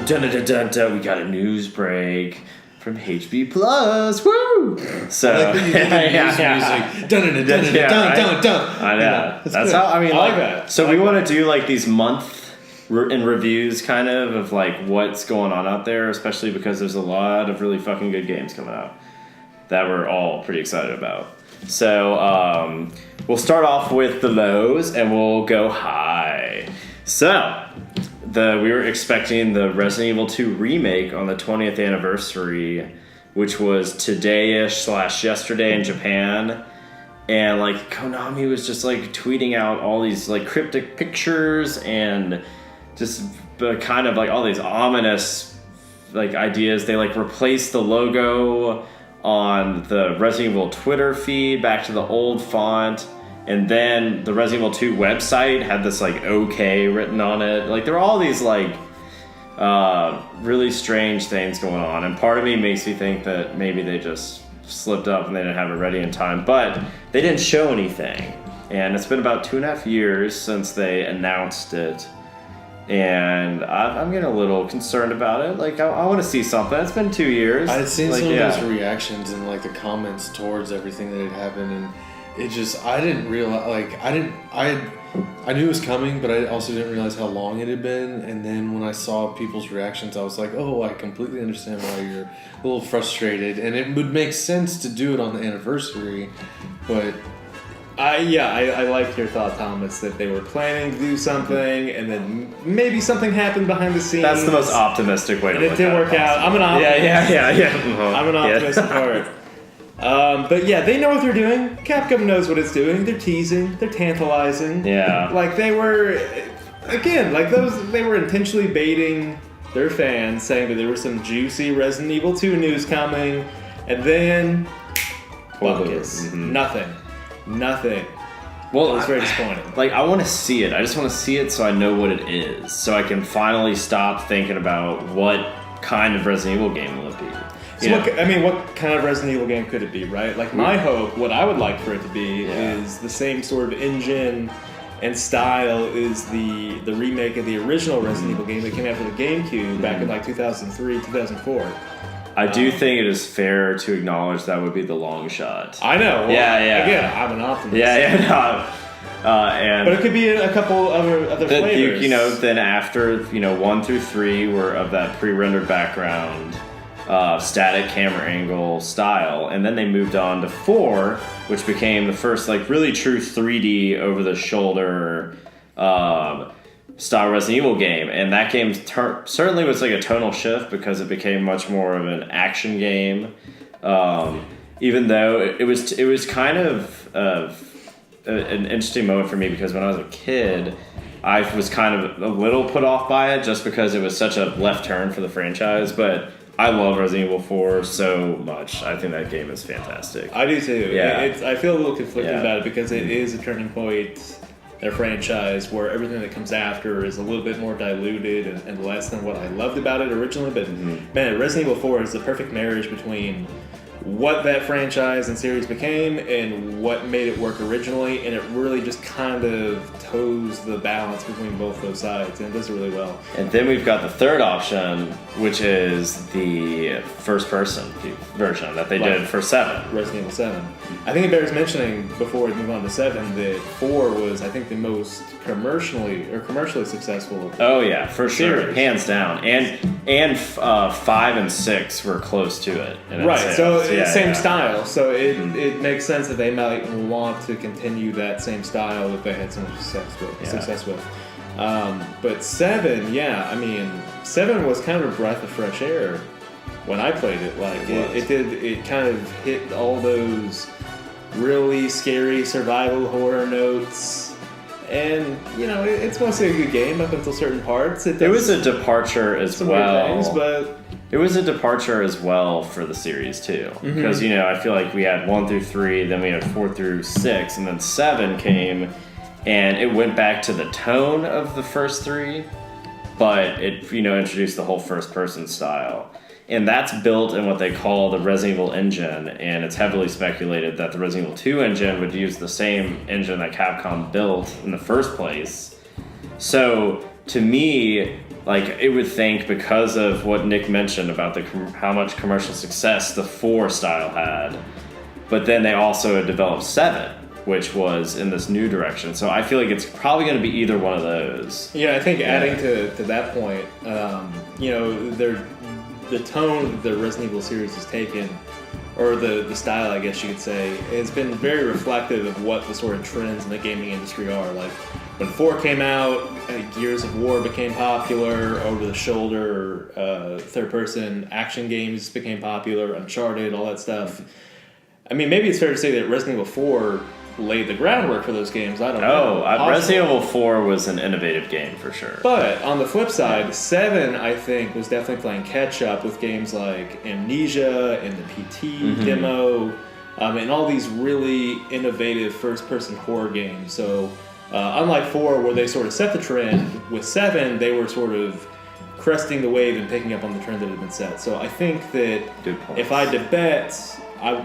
We got a news break from HB Plus. Woo! So music. I know. That's how I mean. I like that. So we want to do like these month in reviews, kind of like what's going on out there, especially because there's a lot of really fucking good games coming out that we're all pretty excited about. So we'll start off with the lows and we'll go high. So we were expecting the Resident Evil 2 remake on the 20th anniversary, which was today-ish / yesterday in Japan. And like Konami was just like tweeting out all these like cryptic pictures and just kind of like all these ominous like ideas. They like replaced the logo on the Resident Evil Twitter feed back to the old font, and then the Resident Evil 2 website had this like OK written on it. Like there were all these like really strange things going on, and part of me makes me think that maybe they just slipped up and they didn't have it ready in time, but they didn't show anything. And it's been about 2.5 years since they announced it, and I'm getting a little concerned about it. Like I want to see something. It's been 2 years. I had seen like, some of those reactions and like the comments towards everything that had happened, and it just I didn't realize I knew it was coming, but I also didn't realize how long it had been. And then when I saw people's reactions, I was like, oh, I completely understand why you're a little frustrated, and it would make sense to do it on the anniversary, but. I liked your thought, Thomas, that they were planning to do something, and then maybe something happened behind the scenes. That's the most optimistic way to look at it. It didn't work out. I'm an optimist. Yeah. I'm an optimist at heart. But yeah, they know what they're doing. Capcom knows what it's doing. They're teasing. They're tantalizing. Yeah. Like they were, again, like they were intentionally baiting their fans, saying that there was some juicy Resident Evil 2 news coming, and then buckets. Nothing. Well, it was very disappointing. Like, I want to see it. I just want to see it so I know what it is. So I can finally stop thinking about what kind of Resident Evil game will it be. So what kind of Resident Evil game could it be, right? Like, my hope, what I would like for it to be is the same sort of engine and style is the remake of the original Resident Evil game that came out for the GameCube back in like 2003, 2004. I do think it is fair to acknowledge that would be the long shot. I know. Well, yeah. Again, I'm an optimist. And but it could be a couple other flavors. Then after 1 through 3 were of that pre-rendered background, static camera angle style, and then they moved on to 4, which became the first like really true 3D over the shoulder style Resident Evil game, and that game certainly was like a tonal shift because it became much more of an action game. Even though it was kind of an interesting moment for me because when I was a kid, I was kind of a little put off by it just because it was such a left turn for the franchise. But I love Resident Evil 4 so much. I think that game is fantastic. I do too. Yeah. I feel a little conflicted about it because it is a turning point. Their franchise where everything that comes after is a little bit more diluted and less than what I loved about it originally. But man, Resident Evil 4 is the perfect marriage between what that franchise and series became and what made it work originally, and it really just kind of toes the balance between both those sides, and it does it really well. And then we've got the third option, which is the first-person version that they did for 7. Resident Evil 7. I think it bears mentioning before we move on to 7 that 4 was, I think, the most commercially successful. Oh yeah, for sure, series. Hands down. And 5 and 6 were close to it. Right. So same style. So it makes sense that they might want to continue that same style that they had so much success with. But 7, 7 was kind of a breath of fresh air when I played it. Like it kind of hit all those really scary survival horror notes. And, it's mostly a good game up until certain parts. It was a departure as well. Things, but it was a departure as well for the series, too. Because, I feel like we had 1 through 3, then we had 4 through 6, and then 7 came, and it went back to the tone of the first 3, but it, introduced the whole first-person style. And that's built in what they call the Resident Evil engine, and it's heavily speculated that the Resident Evil 2 engine would use the same engine that Capcom built in the first place. So to me, like, it would think because of what Nick mentioned about how much commercial success the 4 style had, but then they also had developed 7, which was in this new direction. So I feel like it's probably going to be either one of those. Yeah, I think adding to that point, you know, the tone the Resident Evil series has taken, or the style, I guess you could say, has been very reflective of what the sort of trends in the gaming industry are. Like, when 4 came out, Gears of War became popular, over-the-shoulder, third-person action games became popular, Uncharted, all that stuff. I mean, maybe it's fair to say that Resident Evil 4 laid the groundwork for those games. I don't know. Resident Evil 4 was an innovative game for sure. But on the flip side, 7, I think, was definitely playing catch-up with games like Amnesia and the PT demo, and all these really innovative first-person horror games. So, unlike 4, where they sort of set the trend, with 7, they were sort of cresting the wave and picking up on the trend that had been set. So I think that if I had to bet,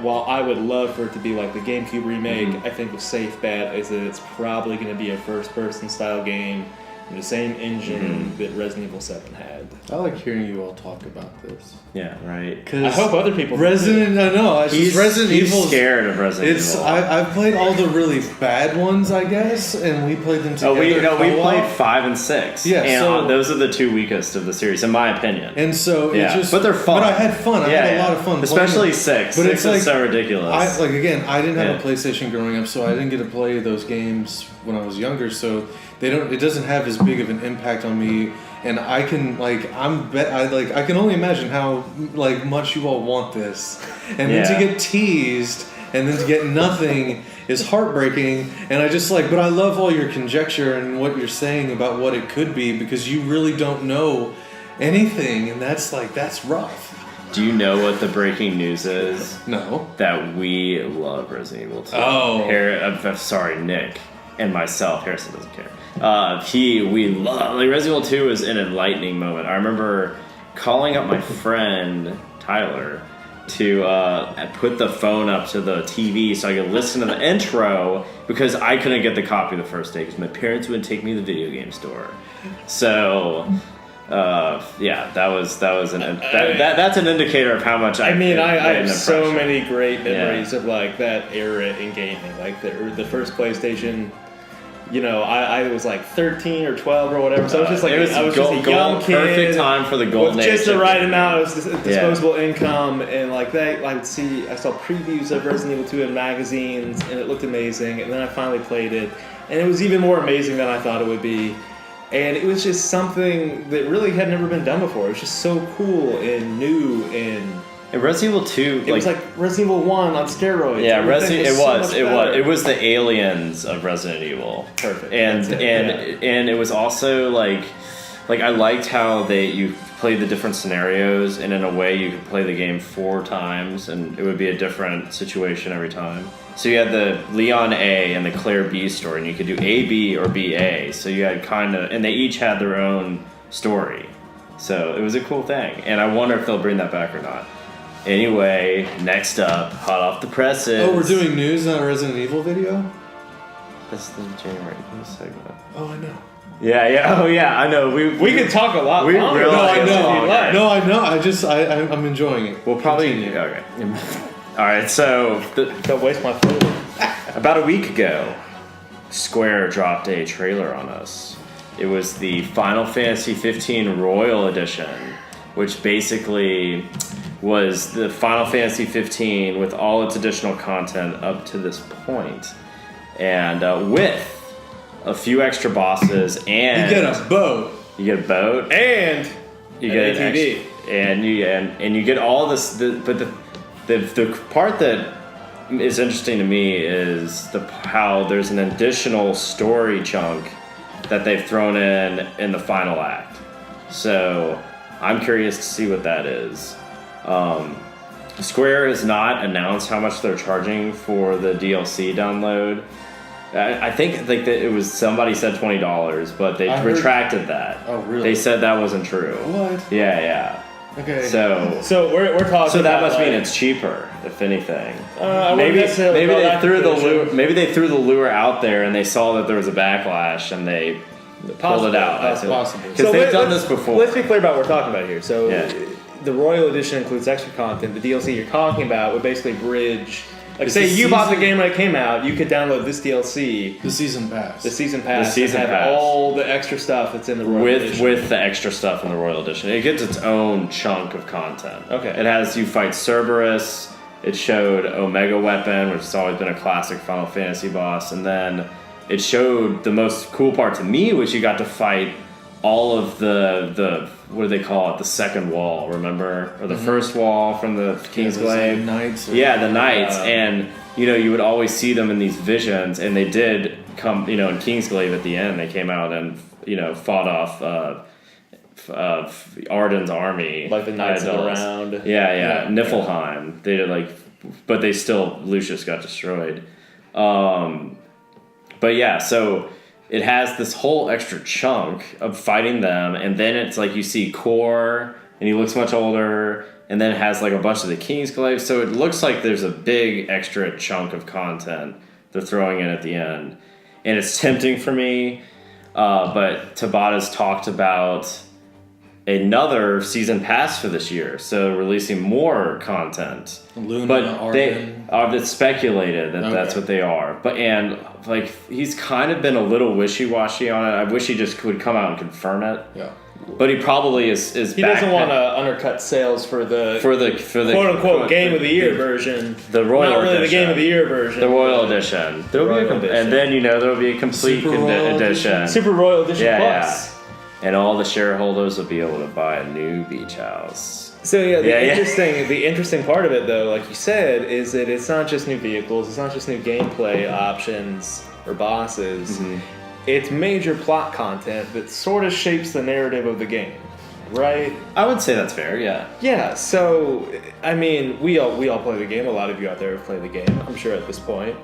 while I would love for it to be like the GameCube remake, I think the safe bet is that it's probably going to be a first-person style game in the same engine that Resident Evil 7 had. I like hearing you all talk about this. Yeah, right. I hope other people Resident. I know. He's scared of Resident Evil. I've played all the really bad ones, I guess, and we played them together. We played 5 and 6. Yeah, and those are the 2 weakest of the series, in my opinion. And so but they're fun. But I had fun. I had a lot of fun, especially 6. But 6 is so ridiculous. I didn't have a PlayStation growing up, so I didn't get to play those games when I was younger. So it doesn't have as big of an impact on me, and I can I can only imagine how much you all want this, and then to get teased and then to get nothing is heartbreaking. And I just but I love all your conjecture and what you're saying about what it could be, because you really don't know anything, and that's rough. Do you know what the breaking news is? No. That we love Resident Evil 2. Oh. Sorry, Nick and myself. Harrison doesn't care. We love Resident Evil 2 is an enlightening moment. I remember calling up my friend Tyler to put the phone up to the TV so I could listen to the intro, because I couldn't get the copy the first day because my parents wouldn't take me to the video game store. So that's an indicator of how much I have so many great memories of that era in gaming, like the first PlayStation. You know, I was 13 or 12 or whatever, so I was just I was just a young kid. Perfect time for the golden age. Just the right amount of disposable income, and that, I saw previews of Resident Evil 2 in magazines, and it looked amazing, and then I finally played it, and it was even more amazing than I thought it would be. And it was just something that really had never been done before. It was just so cool and new, and Resident Evil 2, it was like Resident Evil 1 on steroids. Yeah, it was the aliens of Resident Evil. Perfect. And it was also like I liked how you played the different scenarios, and in a way you could play the game 4 times and it would be a different situation every time. So you had the Leon A and the Claire B story, and you could do A, B, or B, A. So you had and they each had their own story. So it was a cool thing, and I wonder if they'll bring that back or not. Anyway, next up, hot off the presses. Oh, we're doing news on a Resident Evil video? That's the January news segment. Oh, I know. Yeah. Oh, yeah. I know. We could talk a lot. We longer. really No, I know. Like. No, I know. I'm enjoying it. We'll probably. Okay. All right. So don't waste my food. About a week ago, Square dropped a trailer on us. It was the Final Fantasy 15 Royal Edition, which basically was the Final Fantasy 15 with all its additional content up to this point, and with a few extra bosses, and you get a boat. You get a boat, and you get an ATV, and you get all this. But the part that is interesting to me is how there's an additional story chunk that they've thrown in the final act. So I'm curious to see what that is. Square has not announced how much they're charging for the DLC download. I think that it was, somebody said $20, but they retracted that. Oh, really? They said that wasn't true. What? Yeah. Okay. So we're talking. So that must mean it's cheaper, if anything. Maybe they threw the lure out there, and they saw that there was a backlash, and they pulled it out. Possibly. Because they've done this before. Let's be clear about what we're talking about here. So, Yeah. the Royal Edition includes extra content. The DLC you're talking about would basically bridge. Like, It's say the you bought the season- game when it came out, you could download this DLC, The season pass. the season pass, The season and have pass. all the extra stuff that's in the Royal Edition. with the extra stuff in the Royal Edition. It gets its own chunk of content. Okay. It has you fight Cerberus. It showed Omega Weapon, which has always been a classic Final Fantasy boss, and then it showed the most cool part to me, which you got to fight all of the what do they call it? The second wall, remember? Or the first wall from the Kingsglaive? Knights. Yeah, the knights, and you would always see them in these visions, and they did come, in Kingsglaive at the end. They came out and fought off Arden's army, Like the Knights of the Idols. Round. Yeah, Niflheim. They did but they still Lucius got destroyed. But yeah, so it has this whole extra chunk of fighting them, and then it's like you see Core, and he looks much older, and then it has like a bunch of the Kingsglaive, so it looks like there's a big extra chunk of content they're throwing in at the end. And it's tempting for me, but Tabata's talked about another season pass for this year, so releasing more content. Luna, But they Arden. are it's speculated that that's Okay. what they are. But he's kind of been a little wishy-washy on it. I wish he just would come out and confirm it. Yeah. But he probably is He doesn't want to undercut sales for the for the quote unquote Game of the Year version. the Royal Not really Edition. the Game of the Year version. The Royal Edition. There'll be Royal Edition. and then there'll be a complete Super Royal edition. Super Royal Edition Yeah, Plus. And all the shareholders will be able to buy a new beach house. So Yeah, yeah. the interesting part of it though, like you said, is that it's not just new vehicles, it's not just new gameplay options or bosses. Mm-hmm. It's major plot content that sort of shapes the narrative of the game, right? I would say that's fair. Yeah. Yeah. So I mean, we all play the game. A lot of you out there have played the game, I'm sure at this point.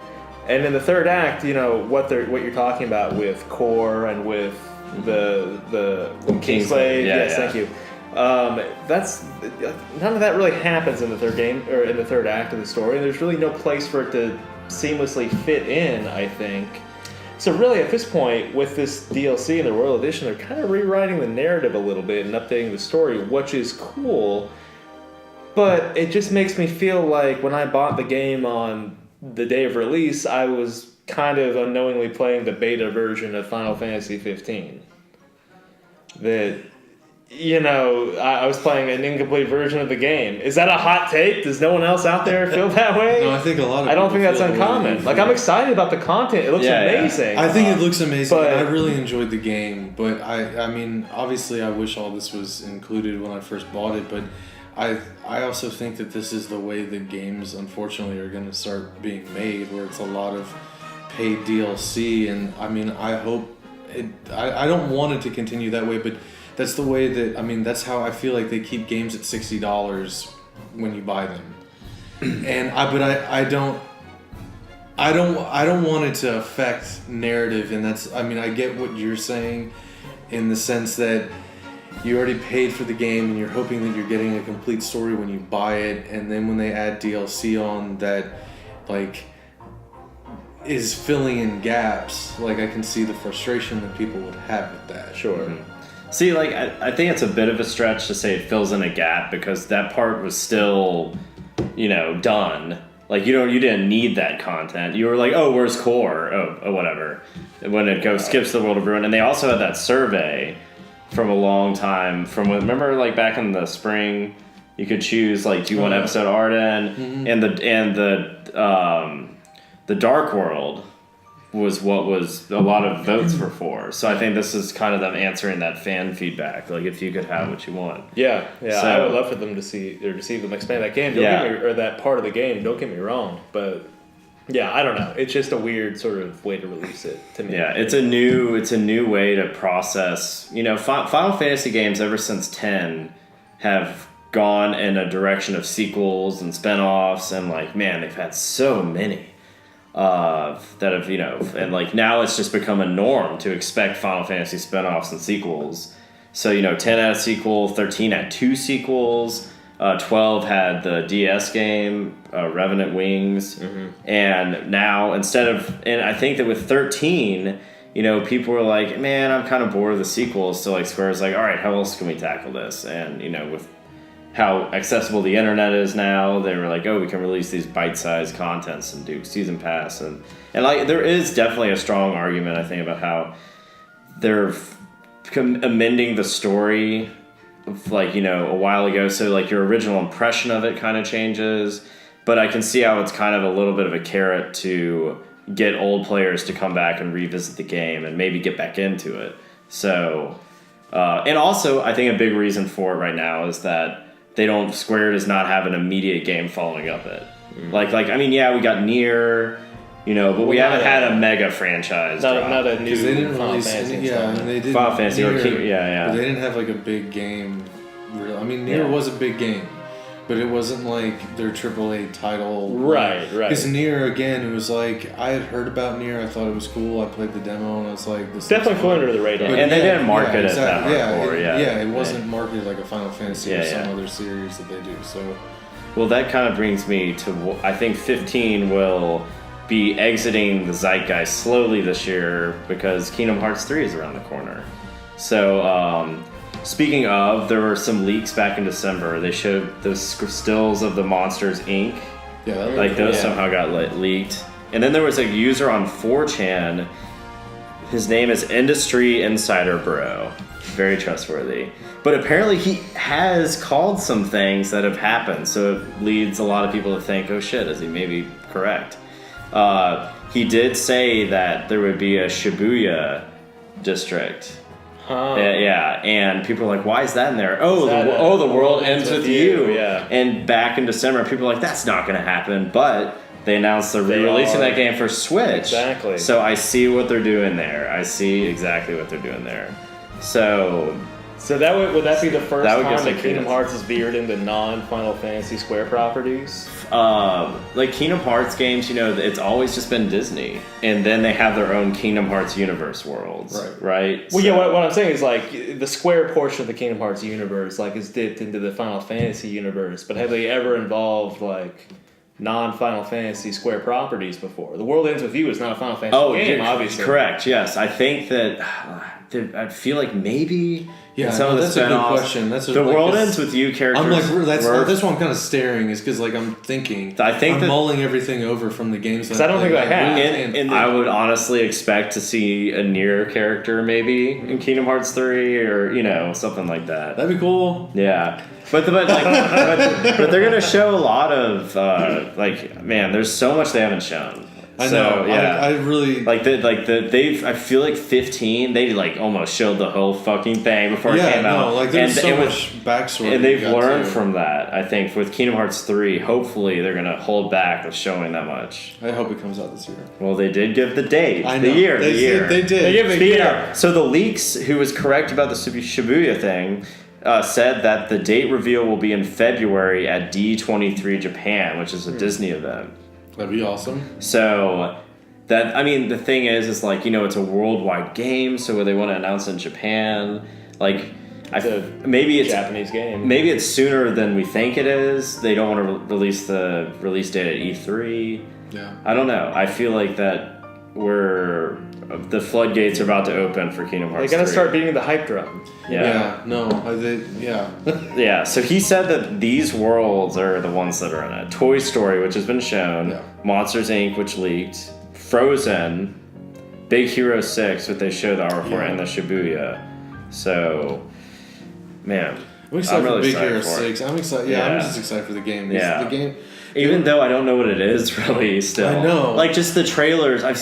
And in the third act, what you're talking about with Core and with the Kingsglaive. Yeah, Yes, yeah. thank you. That's none of that really happens in the third game or in the third act of the story. There's really no place for it to seamlessly fit in, I think. So really, at this point, with this DLC and the Royal Edition, they're kind of rewriting the narrative a little bit and updating the story, which is cool. But it just makes me feel like when I bought the game on the day of release, I was kind of unknowingly playing the beta version of Final Fantasy 15. That, I was playing an incomplete version of the game. Is that a hot take? Does no one else out there feel that way? No, I think a lot of I don't people think that's feel the way that uncommon. you Like, feel. I'm excited about the content. It looks Yeah, yeah. amazing. I think it looks amazing. But- I really enjoyed the game, but I mean, obviously, I wish all this was included when I first bought it. But I also think that this is the way that games, unfortunately, are going to start being made, where it's a lot of paid DLC. And I mean, I hope it. I don't want it to continue that way, but that's the way that that's how I feel like they keep games at $60 when you buy them. And I don't want it to affect narrative, and that's I get what you're saying in the sense that you already paid for the game and you're hoping that you're getting a complete story when you buy it, and then when they add DLC on that is filling in gaps, I can see the frustration that people would have with that. Sure. See, I think it's a bit of a stretch to say it fills in a gap because that part was still, done. Like you didn't need that content. You were like, oh, where's Core? Oh, whatever. When it skips the World of Ruin, and they also had that survey from a long time remember back in the spring, you could choose do you want episode Arden and the Dark World was what was a lot of votes were for. So I think this is kind of them answering that fan feedback. If you could have what you want. Yeah. So- I would love for them to see them expand that game. Or that part of the game. Don't get me wrong, but yeah, I don't know. It's just a weird sort of way to release it to me. Yeah, it's a new way to process. Final Fantasy games ever since 10 have gone in a direction of sequels and spin-offs, and they've had so many that have and now it's just become a norm to expect Final Fantasy spin-offs and sequels. So 10 had a sequel, 13 had 2 sequels. 12 had the DS game, Revenant Wings, and now and I think that with 13, people were like, man, I'm kind of bored of the sequels. So like Square's like, all right, how else can we tackle this? And with how accessible the internet is now, they were like, oh, we can release these bite-sized contents and do season pass, and like there is definitely a strong argument, I think, about how they're amending the story of like a while ago, so like your original impression of it kind of changes, but I can see how it's kind of a little bit of a carrot to get old players to come back and revisit the game and maybe get back into it. So and also I think a big reason for it right now is that Square does not have an immediate game following up it. Like I mean, yeah, we got Nier, but we haven't had a mega franchise. Not a new they didn't Final release Fantasy. and they didn't. Final Fantasy Nier, or yeah. But they didn't have like a big game. I mean, Nier was a big game, but it wasn't like their AAA title. Right. Because Nier, again, it was like I had heard about Nier. I thought it was cool. I played the demo and I was like, "This definitely flew under the radar." And they didn't market it that exactly. hardcore. It wasn't marketed like a Final Fantasy or some other series that they do. So, well, that kind of brings me to I think 15 will be exiting the zeitgeist slowly this year because Kingdom Hearts 3 is around the corner. So, speaking of, there were some leaks back in December. They showed the stills of the Monsters Inc. Yeah, Like those somehow got leaked. And then there was a user on 4chan. His name is Industry Insider Bro. Very trustworthy. But apparently he has called some things that have happened. So it leads a lot of people to think, oh shit, is he maybe correct? He did say that there would be a Shibuya district. Yeah, and people are like, why is that in there? Oh, the world ends with you. Yeah. And back in December, people are like, that's not going to happen. But they announced they're re-releasing that game for Switch. Exactly. So I see what they're doing there. I see exactly what they're doing there. So that would that be the first that would time give that some Kingdom credence. Hearts is veered into non-Final Fantasy Square properties? like Kingdom Hearts games, it's always just been Disney, and then they have their own Kingdom Hearts universe worlds, right? Well, yeah. What I'm saying is like the Square portion of the Kingdom Hearts universe, like, is dipped into the Final Fantasy universe. But have they ever involved like non-Final Fantasy Square properties before? The World Ends With You is not a Final Fantasy game, obviously. Correct. Yes, I think that I feel like maybe. Yeah, some of the that's a good spin-offs, question. The World Ends With You characters. I'm like, that's why I'm kind of staring, is because like I'm thinking, I'm mulling everything over from the games. Because I don't think I have. And I would honestly expect to see a Nier character maybe in Kingdom Hearts 3 or something like that. That'd be cool. Yeah. But they're gonna show a lot of man, there's so much they haven't shown. I know. Yeah. I really I feel like 15. They like almost showed the whole fucking thing before it came out. Like there's so much backstory, and they've learned from that. I think with Kingdom Hearts 3, hopefully they're gonna hold back with showing that much. I hope it comes out this year. Well, they did give the date, I know. the year. They did. They give a year. So the leaks, who was correct about the Shibuya thing, said that the date reveal will be in February at D23 Japan, which is a Disney event. That'd be awesome. So the thing is like, it's a worldwide game, so they want to announce it in Japan. Like, maybe it's Japanese game. Maybe it's sooner than we think it is. They don't want to release the release date at E3. Yeah. I don't know. I feel like that the floodgates are about to open for Kingdom Hearts. They're gonna 3. start beating the hype drum. Yeah. No. Yeah, so he said that these worlds are the ones that are in it. Toy Story, which has been shown, Monsters Inc., which leaked, Frozen, Big Hero 6, which they showed the hour for, and the Shibuya. So, man, I'm excited really for Big excited Hero for it. 6. I'm excited. Yeah, I'm just excited for the game. Yeah. The game. Even though I don't know what it is really still. I know. Like just the trailers, we've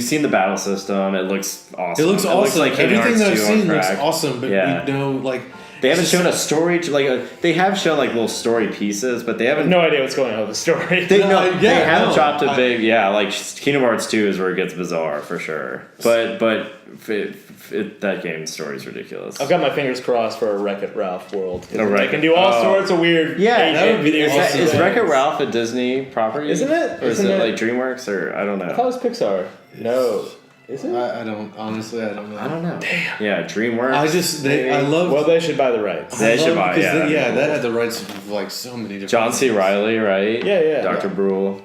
seen the battle system. It looks awesome. It looks awesome. Like Kingdom Everything that I've Hearts 2 seen on looks track. awesome, but we know like they haven't shown a story. They have shown like little story pieces, but they haven't. No idea what's going on with the story. They haven't dropped a big. Yeah, like Kingdom Hearts 2 is where it gets bizarre for sure. But that game's story is ridiculous. I've got my fingers crossed for a Wreck-It Ralph world. They Wreck-It- can do all sorts of weird. Yeah, video is Wreck-It Ralph a Disney property? Isn't it? Or is it like DreamWorks? Or I don't know. I thought it was Pixar. No. Is it? I don't know. I don't know. Damn. Yeah, DreamWorks. I love. Well, they should buy the rights. They should buy. Yeah, that had the rights of like so many different. John C. Reilly, right? Yeah. Dr. Brule.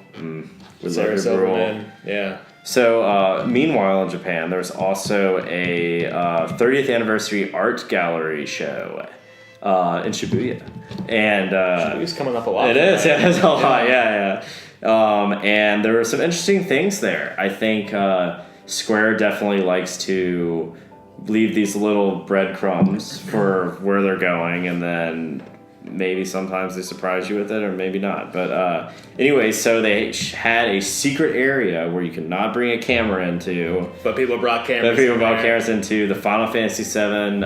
With Sarah Dr. Silverman. Yeah. So, meanwhile in Japan, there's also a 30th anniversary art gallery show in Shibuya. And Shibuya's coming up a lot. it is, yeah, there's a lot, yeah. And there were some interesting things there. I think Square definitely likes to leave these little breadcrumbs for where they're going, and then maybe sometimes they surprise you with it, or maybe not. But anyway, so they had a secret area where you could not bring a camera into. But people brought cameras. Cameras into the Final Fantasy VII.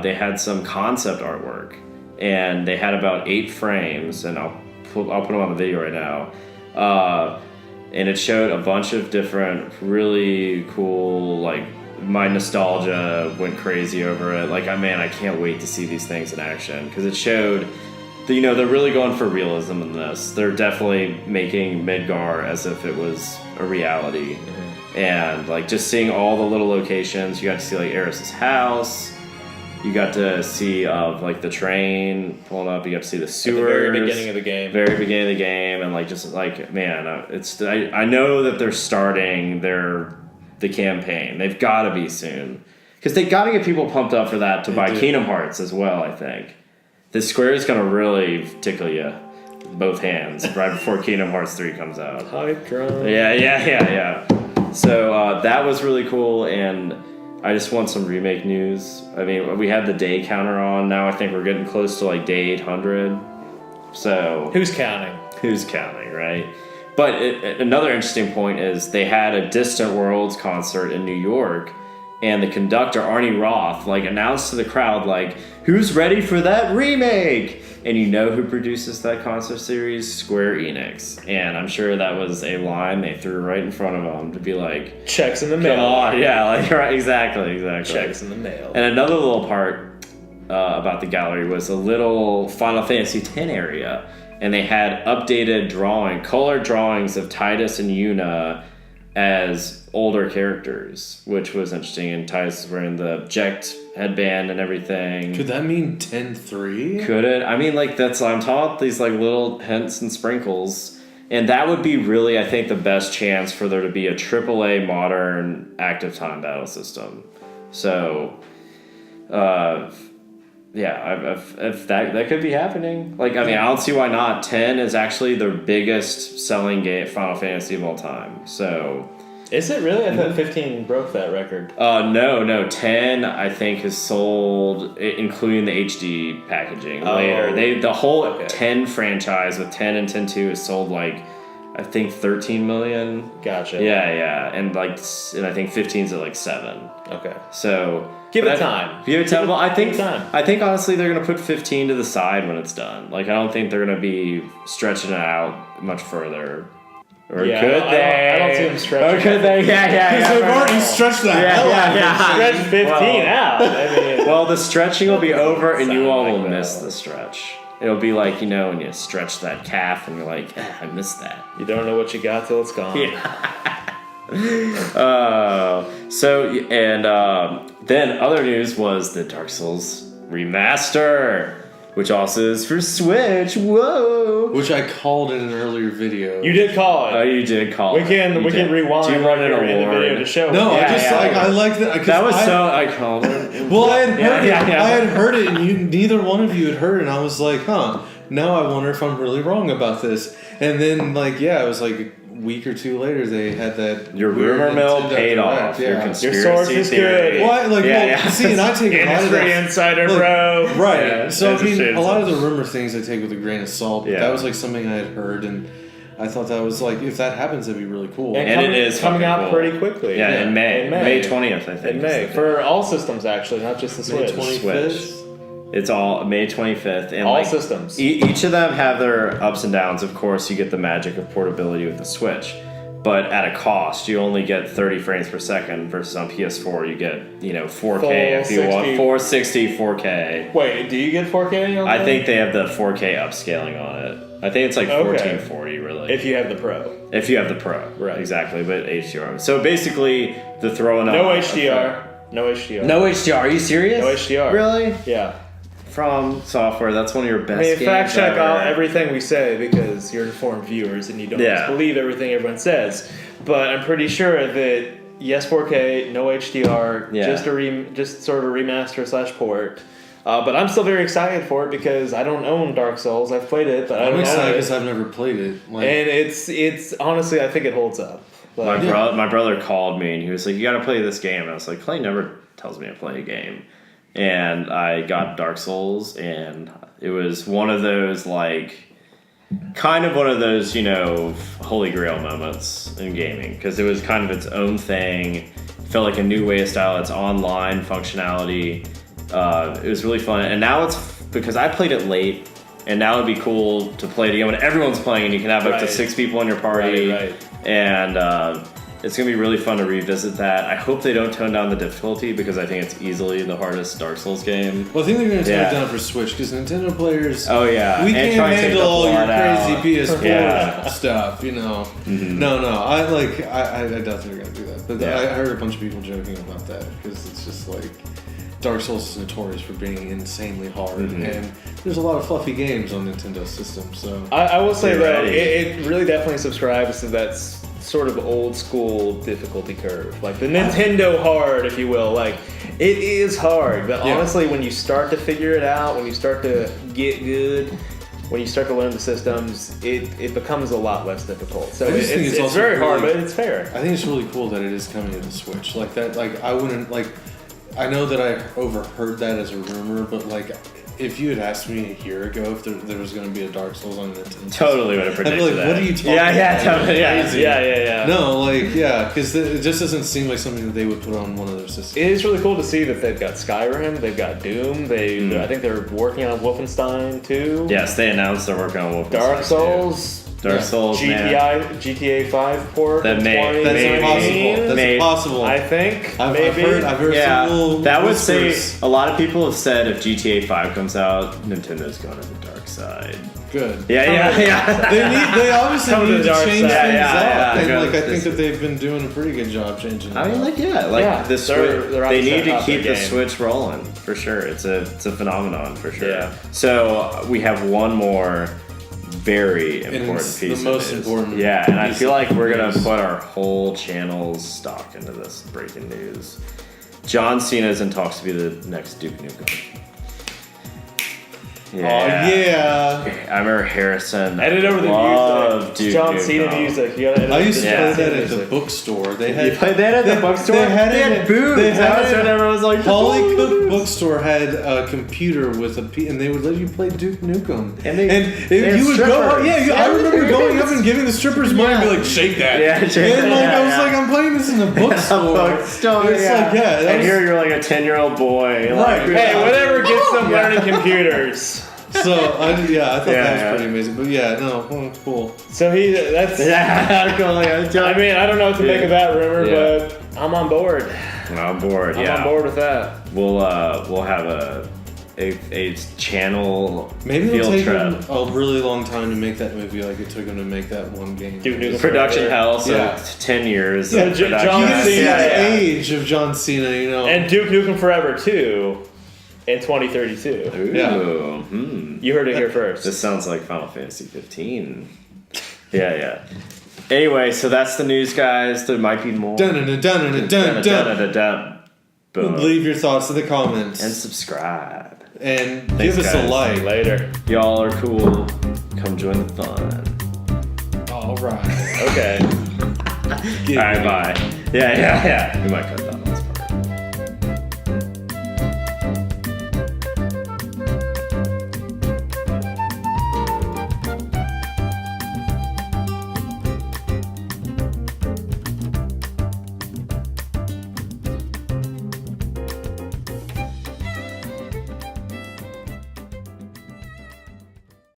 They had some concept artwork, and they had about 8 frames, and I'll put them on the video right now. And it showed a bunch of different really cool, like, my nostalgia went crazy over it. Like, I can't wait to see these things in action, because it showed that, they're really going for realism in this. They're definitely making Midgar as if it was a reality. Mm-hmm. And, like, just seeing all the little locations. You got to see, like, Aeris's house. You got to see, like, the train pulling up. You got to see the sewers. At the very beginning of the game. Very beginning of the game. And, like, just, like, man, I know that they're starting the campaign. They've got to be soon. Because they got to get people pumped up for that to buy Kingdom Hearts as well, I think. The Square is going to really tickle you with both hands right before Kingdom Hearts 3 comes out. Hype drum. Yeah. So that was really cool, and I just want some remake news. I mean, we had the day counter on. Now I think we're getting close to, like, day 800. So... Who's counting? Who's counting, right? But another interesting point is they had a Distant Worlds concert in New York, and the conductor, Arnie Roth, like, announced to the crowd, like, who's ready for that remake? And you know who produces that concert series? Square Enix. And I'm sure that was a line they threw right in front of them to be like... Checks in the mail. Come on, yeah, like, right, exactly. Checks in the mail. And another little part about the gallery was a little Final Fantasy X area. And they had updated color drawings of Tidus and Yuna as older characters, which was interesting. And Tidus is wearing the Ject headband and everything. Could that mean 10-3? Could it? I mean, like, I'm talking about these, like, little hints and sprinkles. And that would be really, I think, the best chance for there to be a AAA modern active time battle system. So, yeah, if that could be happening. Like, I mean, I don't see why not. 10 is actually the biggest selling game Final Fantasy of all time. So, is it really? I thought 15 broke that record. No. 10 I think has sold, including the HD packaging later. The whole 10 franchise with 10 and 10-2 has sold, like, I think 13 million. Gotcha. Yeah, and I think 15's at like 7. Okay. So give it time. Well, I think honestly they're gonna put 15 to the side when it's done. Like, I don't think they're gonna be stretching it out much further. Or could they? I don't see them stretching. Or could they? Yeah. Because they've already stretched that. Yeah. Stretch 15 out. I mean, well, the stretching will be over, and you all will miss the stretch. It'll be like, when you stretch that calf and you're like, I missed that. You don't know what you got till it's gone. Yeah. Then other news was the Dark Souls remaster, which also is for Switch. Whoa! Which I called in an earlier video. You did call it. Oh, you did call it. We can rewind. Do you run an in the award? video to show? No, Yeah, I like that. That was I called it. Well, I had heard it. Yeah. I had heard it, and neither one of you had heard it. And I was like, now I wonder if I'm really wrong about this. And then, it was like a week or two later, they had that. Your rumor mill paid off. Yeah. Your conspiracy source is theory. good. What? See, and I take a lot of Industry that. insider, bro. Right. Yeah, So, I mean, a a lot of the rumor things I take with a grain of salt. But Yeah. that was like something I had heard, and I thought that was like, if that happens, that'd be really cool. And it is coming fucking out cool. pretty quickly. Yeah, in May. May 20th, I think. In May. For all systems, actually, not just the May Switch. 25th. It's all May 25th. And all systems. Each of them have their ups and downs. Of course, you get the magic of portability with the Switch. But at a cost, you only get 30 frames per second versus on PS4 you get, 4K if you want. 460, 4K. Wait, do you get 4K on I that? think they have the 4K upscaling on it. I think it's like 1440 really. If you have the Pro. If you have the Pro. Right. Exactly, but HDR. So basically, the throwing up... No HDR. No HDR. No HDR. Are you serious? No HDR. Really? Yeah. From Software. That's one of your best I mean, games fact check ever. out everything we say because you're informed viewers and you don't Yeah. just believe everything everyone says. But I'm pretty sure that yes, 4K, no HDR, Yeah. just sort of a remaster / port. But I'm still very excited for it because I don't own Dark Souls. I've played it, but I I'm don't excited own because it. I've never played it. Like, And it's honestly, I think it holds up. My, Like, my brother called me and he was like, "You got to play this game." And I was like, "Clay never tells me to play a game." And I got Dark Souls, and it was one of those like, kind of one of those holy grail moments in gaming because it was kind of its own thing. Felt like a new way of style. It's online functionality. It was really fun, and now it's because I played it late. And now it'd be cool to play it again when everyone's playing and you can have up to Right. 6 people in your party. Right. And it's going to be really fun to revisit that. I hope they don't tone down the difficulty because I think it's easily the hardest Dark Souls game. well, I think they're going to tone Yeah. it down for Switch because Nintendo players. Oh, yeah. We And can't try and take handle the all your blood out. crazy PS4 Yeah. stuff, No, I doubt they're gonna do that. But Yeah. I heard a bunch of people joking about that because it's just like Dark Souls is notorious for being insanely hard, and there's a lot of fluffy games on Nintendo systems. So I will say Get though, ready. it really definitely subscribes to that sort of old school difficulty curve, like the Nintendo hard, if you will. Like it is hard, but Yeah. honestly, when you start to figure it out, when you start to get good, when you start to learn the systems, it becomes a lot less difficult. So I just think it's it's also very hard, really- but it's fair. I think it's really cool that it is coming to the Switch. Like that, like I wouldn't like. I know that I overheard that as a rumor, but like, if you had asked me a year ago if there was going to be a Dark Souls on Nintendo, Totally would have I'd be predicted like, that. "What are you talking Yeah, about? totally, You're yeah, crazy." yeah. No, like, yeah, because it just doesn't seem like something that they would put on one of their systems. It is really cool to see that they've got Skyrim, they've got Doom, Mm. I think they're working on Wolfenstein too. Yes, they announced they're working on Wolfenstein. Dark Souls. Dark Yeah. Souls, man. GTA 5 port. That in may- 2019, That's impossible. That's Made- impossible. I think. I've maybe. heard Yeah, several that would say whispers. a lot of people have said if GTA 5 comes out, Nintendo's going to the dark side. Good. Yeah. They obviously Come to need the to dark change side. things Yeah, up, yeah, and yeah. like I think This- that they've been doing a pretty good job changing it I mean, up. like, Yeah, the Switch. they're They obviously need to top keep their the game. Switch rolling for sure. It's a phenomenon for sure. Yeah. So we have one more very important it's piece. the most of news. important Yeah, and I piece feel of like we're gonna news. put our whole channel's stock into this breaking news. John Cena's in talks to be the next Duke Nukem. Oh yeah. I remember Harrison. Edit over the loved music. Duke John Nukem. Cena music. You gotta edit I over used to the Yeah. play John that Cena at the music. bookstore. They You had played that at the bookstore? They had, They had it- booths. They had That's it- what everyone was like. Holly Cook Bookstore had a computer with and they would let you play Duke Nukem. And they if had you would go, strippers. I Yeah, remember going up strippers. and giving the strippers money and be like, shake that. Yeah, shake And that, like I was yeah. like, I'm playing this in a bookstore. Bookstore, It's like, yeah, that and was- here you're like a 10-year-old boy. Like, Hey, whatever gets them learning computers. So I thought Yeah, that was yeah. pretty amazing. But yeah, no, cool. So that's. Yeah, cool, like, I mean, I don't know what to make of that rumor, Yeah. but I'm on board. I'm on board. I'm Yeah, on board with that. We'll have a channel Maybe it'll field take trip. him a really long time to make that movie, like it took him to make that one game. Duke Nukem. Production hell, so Yeah. 10 years. Yeah, of John production. You can see Yeah, the yeah. age of John Cena, you know. And Duke Nukem Forever 2 in 2032. Ooh, Yeah. You heard it here first. This sounds like Final Fantasy 15. Yeah. Anyway, so that's the news, guys. There might be more. dun dun dun dun dun dun. Dun. Boom. Leave your thoughts in the comments And subscribe. and Thanks, give us guys. a like. Later. Y'all are cool. Come join the fun. All right. Okay. All right, bye. Yeah. We might cut that.